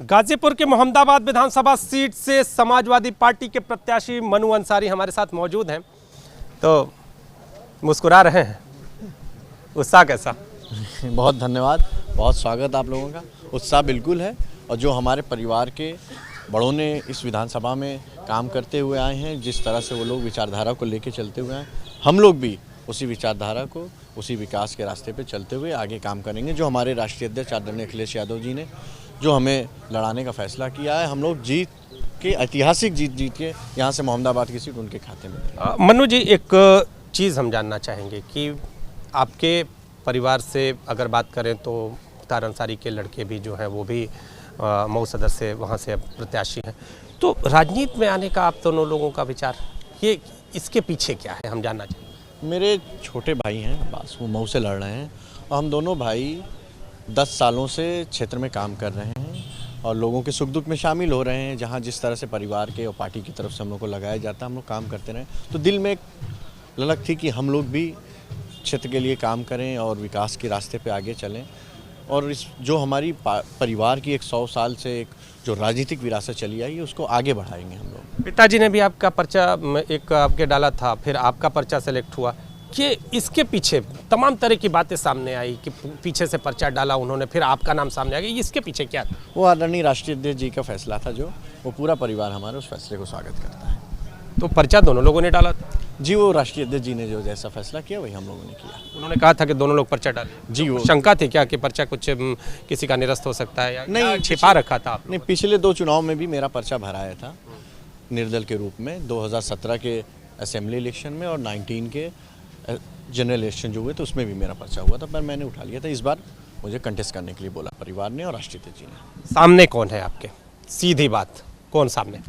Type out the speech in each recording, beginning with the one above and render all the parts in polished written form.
गाजीपुर के मोहम्मदाबाद विधानसभा सीट से समाजवादी पार्टी के प्रत्याशी मनु अंसारी हमारे साथ मौजूद हैं। तो मुस्कुरा रहे हैं, उत्साह कैसा? बहुत धन्यवाद, बहुत स्वागत आप लोगों का। उत्साह बिल्कुल है, और जो हमारे परिवार के बड़ों ने इस विधानसभा में काम करते हुए आए हैं, जिस तरह से वो लोग विचारधारा को लेकर चलते हुए आए, हम लोग भी उसी विचारधारा को, उसी विकास के रास्ते पे चलते हुए आगे काम करेंगे। जो हमारे राष्ट्रीय अध्यक्ष आदरणीय अखिलेश यादव जी ने जो हमें लड़ाने का फैसला किया है, हम लोग जीत के, ऐतिहासिक जीत के यहाँ से मोहम्मदाबाद की सीट उनके खाते में। मनु जी, एक चीज़ हम जानना चाहेंगे कि आपके परिवार से अगर बात करें तो मुख्तार अंसारी के लड़के भी जो हैं वो भी मऊ सदर से वहाँ से प्रत्याशी हैं। तो राजनीति में आने का आप दोनों लोगों का विचार, ये इसके पीछे क्या है, हम जानना चाहेंगे। मेरे छोटे भाई हैं अब्बास, वो मऊ से लड़ रहे हैं, और हम दोनों भाई 10 सालों से क्षेत्र में काम कर रहे हैं और लोगों के सुख दुख में शामिल हो रहे हैं। जहाँ जिस तरह से परिवार के और पार्टी की तरफ से हम लोग को लगाया जाता है, हम लोग काम करते रहें। तो दिल में एक ललक थी कि हम लोग भी क्षेत्र के लिए काम करें और विकास के रास्ते पे आगे चलें, और इस जो हमारी परिवार की 100 साल से एक जो राजनीतिक विरासत चली आई है, उसको आगे बढ़ाएंगे हम लोग। पिताजी ने भी आपका पर्चा एक आपके डाला था, फिर आपका पर्चा सेलेक्ट हुआ कि इसके पीछे तमाम तरह की बातें सामने आई कि पीछे से पर्चा डाला उन्होंने, फिर आपका नाम सामने आ गया, इसके पीछे क्या था? वो आदरणीय राष्ट्रीय अध्यक्ष जी का फैसला था, जो वो पूरा परिवार हमारे उस फैसले को स्वागत करता है। तो पर्चा दोनों लोगों ने डाला था? जी, वो राष्ट्रीय अध्यक्ष जी ने जो जैसा फैसला किया वही हम लोगों ने किया। उन्होंने कहा था कि दोनों लोग पर्चा डालें। जी, वो शंका थी क्या कि पर्चा कुछ किसी का निरस्त हो सकता है, या नहीं छिपा रखा था आपने? नहीं, पिछले 2 चुनाव में भी मेरा पर्चा भराया था निर्दल के रूप में, 2017 के असेंबली इलेक्शन में और 19 के जनरल इलेक्शन जो हुए तो उसमें भी मेरा पर्चा हुआ था, पर मैंने उठा लिया था। इस बार मुझे कंटेस्ट करने के लिए बोला परिवार ने और राष्ट्रीय अध्यक्ष जी ने। सामने कौन है आपके? सीधी बात, कौन सामने?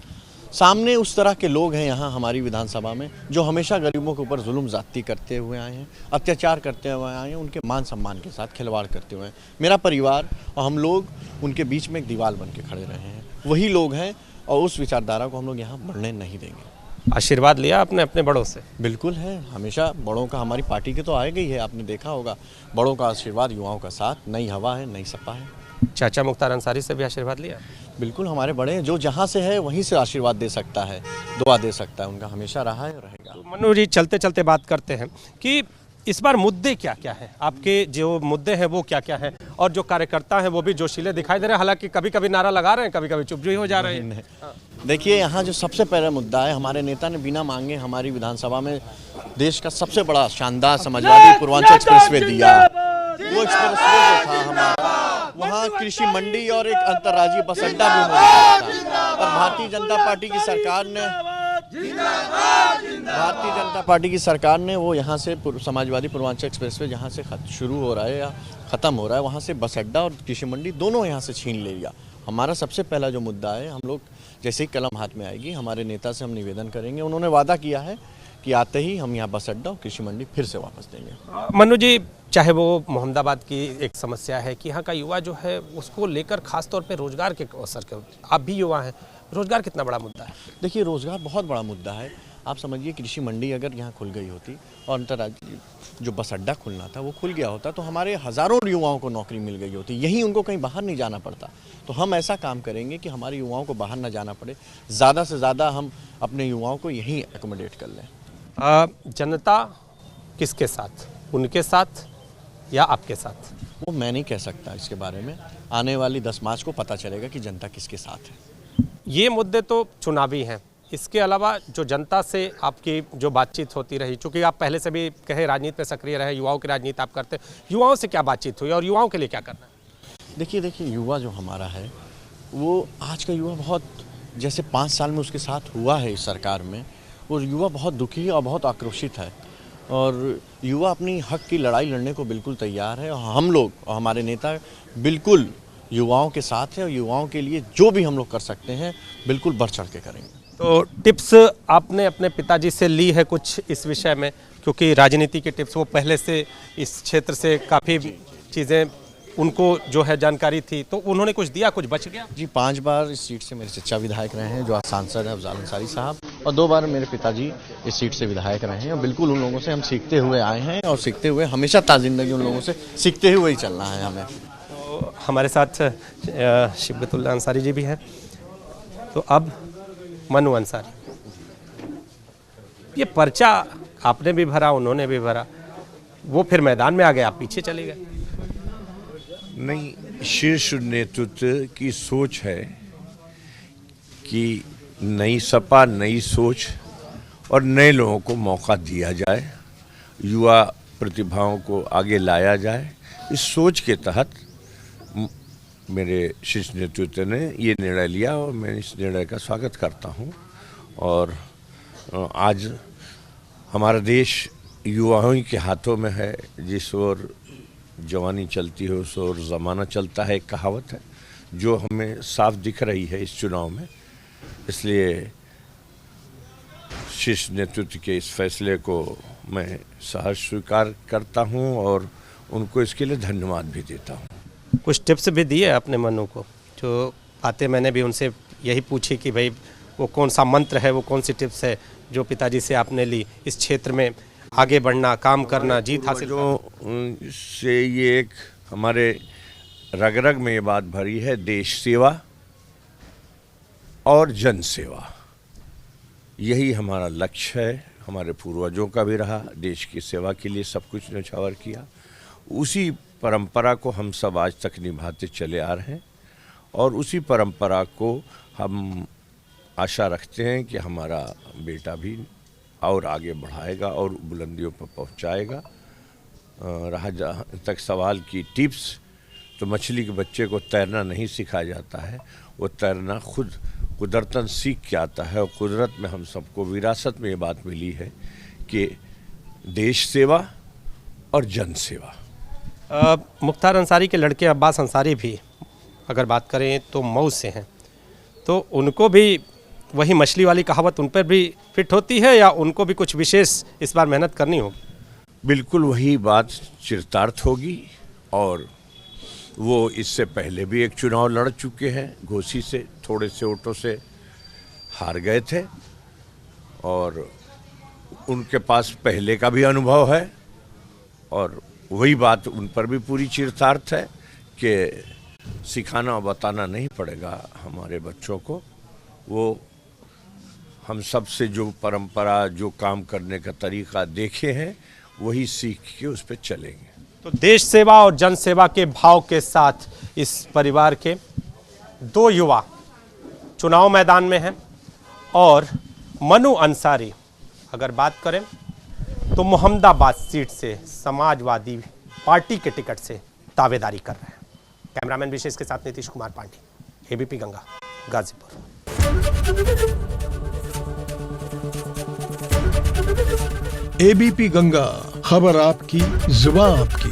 सामने उस तरह के लोग हैं यहाँ हमारी विधानसभा में जो हमेशा गरीबों के ऊपर जुल्म ज़्यादती करते हुए आए हैं, अत्याचार करते हुए आए हैं, उनके मान सम्मान के साथ खिलवाड़ करते हुए हैं। मेरा परिवार और हम लोग उनके बीच में एक दीवार बन के खड़े रहे हैं। वही लोग हैं और उस विचारधारा को हम लोग यहाँ बढ़ने नहीं देंगे। आशीर्वाद लिया आपने अपने बड़ों से? बिल्कुल है, हमेशा बड़ों का, हमारी पार्टी के तो आएगा ही है, आपने देखा होगा। बड़ों का आशीर्वाद, युवाओं का साथ, नई हवा है, नई सपा है। चाचा मुख्तार अंसारी से भी आशीर्वाद लिया? बिल्कुल, हमारे बड़े हैं, जो जहाँ से है वहीं से आशीर्वाद दे सकता है, दुआ दे सकता है, उनका हमेशा रहा है और रहेगा। तो मनु जी, चलते चलते बात करते हैं कि इस बार मुद्दे क्या क्या हैं, आपके जो मुद्दे हैं वो क्या क्या हैं, और जो कार्यकर्ता हैं वो भी जोशीले दिखाई दे रहे हैं, हालांकि कभी कभी नारा लगा रहे हैं, कभी कभी चुप भी हो जा रहे हैं। देखिए, यहाँ जो सबसे पहला मुद्दा है, हमारे नेता ने बिना मांगे हमारी विधानसभा में देश का सबसे बड़ा शानदार समाजवादी पूर्वांचल एक्सप्रेसवे दिया। वो एक्सप्रेसवे जो था हमारा, वहाँ कृषि मंडी और एक अंतर्राज्यीय बस अड्डा भी हो रहा था, और भारतीय जनता पार्टी की सरकार ने वो यहाँ से समाजवादी पूर्वांचल एक्सप्रेसवे जहाँ से शुरू हो रहा है या ख़त्म हो रहा है, वहाँ से बस अड्डा और कृषि मंडी दोनों यहाँ से छीन ले लिया। हमारा सबसे पहला जो मुद्दा है, हम लोग जैसे ही कलम हाथ में आएगी, हमारे नेता से हम निवेदन करेंगे। उन्होंने वादा किया है कि आते ही हम यहाँ बस अड्डा और कृषि मंडी फिर से वापस देंगे। मनु जी, चाहे वो मोहम्मदाबाद की एक समस्या है कि यहाँ का युवा जो है उसको लेकर खास तौर पे रोजगार के अवसर के, आप भी युवा हैं, रोजगार कितना बड़ा मुद्दा है? देखिए, रोजगार बहुत बड़ा मुद्दा है। आप समझिए, कृषि मंडी अगर यहाँ खुल गई होती और अंतर्राज्यीय जो बस अड्डा खुलना था वो खुल गया होता, तो हमारे हज़ारों युवाओं को नौकरी मिल गई होती, यहीं उनको कहीं बाहर नहीं जाना पड़ता। तो हम ऐसा काम करेंगे कि हमारे युवाओं को बाहर ना जाना पड़े, ज़्यादा से ज़्यादा हम अपने युवाओं को यहीं एकोमोडेट कर लें। जनता किसके साथ, उनके साथ या आपके साथ? वो मैं नहीं कह सकता इसके बारे में, आने वाली 10 मार्च को पता चलेगा कि जनता किसके साथ है। ये मुद्दे तो चुनावी हैं, इसके अलावा जो जनता से आपकी जो बातचीत होती रही, चूँकि आप पहले से भी कहे राजनीति में सक्रिय रहे, युवाओं की राजनीति आप करते, युवाओं से क्या बातचीत हुई और युवाओं के लिए क्या करना है? देखिए, युवा जो हमारा है, वो आज का युवा बहुत, जैसे 5 साल में उसके साथ हुआ है इस सरकार में, वो युवा बहुत दुखी और बहुत आक्रोशित है, और युवा अपनी हक की लड़ाई लड़ने को बिल्कुल तैयार है। और हम लोग और हमारे नेता बिल्कुल युवाओं के साथ है, और युवाओं के लिए जो भी हम लोग कर सकते हैं बिल्कुल बढ़ चढ़ के करेंगे। तो टिप्स आपने अपने पिताजी से ली है कुछ इस विषय में, क्योंकि राजनीति के टिप्स वो पहले से इस क्षेत्र से काफ़ी चीज़ें उनको जो है जानकारी थी, तो उन्होंने कुछ दिया, कुछ बच गया? जी, 5 बार इस सीट से मेरे चचा विधायक रहे हैं जो आज सांसद हैं अफजाल अंसारी साहब, और 2 बार मेरे पिताजी इस सीट से विधायक रहे हैं। और बिल्कुल उन लोगों से हम सीखते हुए आए हैं, और सीखते हुए हमेशा ताज़िंदगी उन लोगों से सीखते हुए ही चलना है हमें। तो हमारे साथ शिबगतुल्लाह अंसारी जी भी हैं। तो अब मनु अंसारी, ये पर्चा आपने भी भरा, उन्होंने भी भरा, वो फिर मैदान में आ गए, आप पीछे चले गए। नहीं, शीर्ष नेतृत्व की सोच है कि नई सपा, नई सोच और नए लोगों को मौका दिया जाए, युवा प्रतिभाओं को आगे लाया जाए। इस सोच के तहत मेरे शीर्ष नेतृत्व ने ये निर्णय लिया और मैं इस निर्णय का स्वागत करता हूँ। और आज हमारा देश युवाओं के हाथों में है। जिस ओर जवानी चलती है उस ओर ज़माना चलता है, एक कहावत है जो हमें साफ दिख रही है इस चुनाव में। इसलिए शीर्ष नेतृत्व के इस फैसले को मैं सहर्ष स्वीकार करता हूं और उनको इसके लिए धन्यवाद भी देता हूं। कुछ टिप्स भी दिए अपने मनु को, जो बातें मैंने भी उनसे यही पूछी कि भाई वो कौन सा मंत्र है, वो कौन सी टिप्स है जो पिताजी से आपने ली इस क्षेत्र में आगे बढ़ना, काम करना, जीत हासिल जो से ये एक हमारे रग रग में ये बात भरी है, देश सेवा और जन सेवा, यही हमारा लक्ष्य है। हमारे पूर्वजों का भी रहा, देश की सेवा के लिए सब कुछ न्यौछावर किया। उसी परंपरा को हम सब आज तक निभाते चले आ रहे हैं और उसी परंपरा को हम आशा रखते हैं कि हमारा बेटा भी और आगे बढ़ाएगा और बुलंदियों पर पहुंचाएगा। रहा जहाँ तक सवाल की टिप्स, तो मछली के बच्चे को तैरना नहीं सिखाया जाता है, वो तैरना खुद कुदरतन सीख के आता है। और कुदरत में हम सबको विरासत में ये बात मिली है कि देश सेवा और जन सेवा। मुख्तार अंसारी के लड़के अब्बास अंसारी भी अगर बात करें तो मऊ से हैं, तो उनको भी वही मछली वाली कहावत उन पर भी फिट होती है या उनको भी कुछ विशेष इस बार मेहनत करनी होगी? बिल्कुल वही बात चरितार्थ होगी। और वो इससे पहले भी एक चुनाव लड़ चुके हैं, घोसी से थोड़े से वोटों से हार गए थे और उनके पास पहले का भी अनुभव है। और वही बात उन पर भी पूरी चरितार्थ है कि सिखाना और बताना नहीं पड़ेगा हमारे बच्चों को। वो हम सब से जो परंपरा, जो काम करने का तरीका देखे हैं, वही सीख के उस पर चलेंगे। तो देश सेवा और जन सेवा के भाव के साथ इस परिवार के दो युवा चुनाव मैदान में हैं और मनु अंसारी अगर बात करें तो मोहम्मदाबाद सीट से समाजवादी पार्टी के टिकट से दावेदारी कर रहे हैं। कैमरामैन विशेष के साथ नीतीश कुमार पांडे, एबीपी गंगा, गाजीपुर। एबीपी गंगा, खबर आपकी, जुबान आपकी।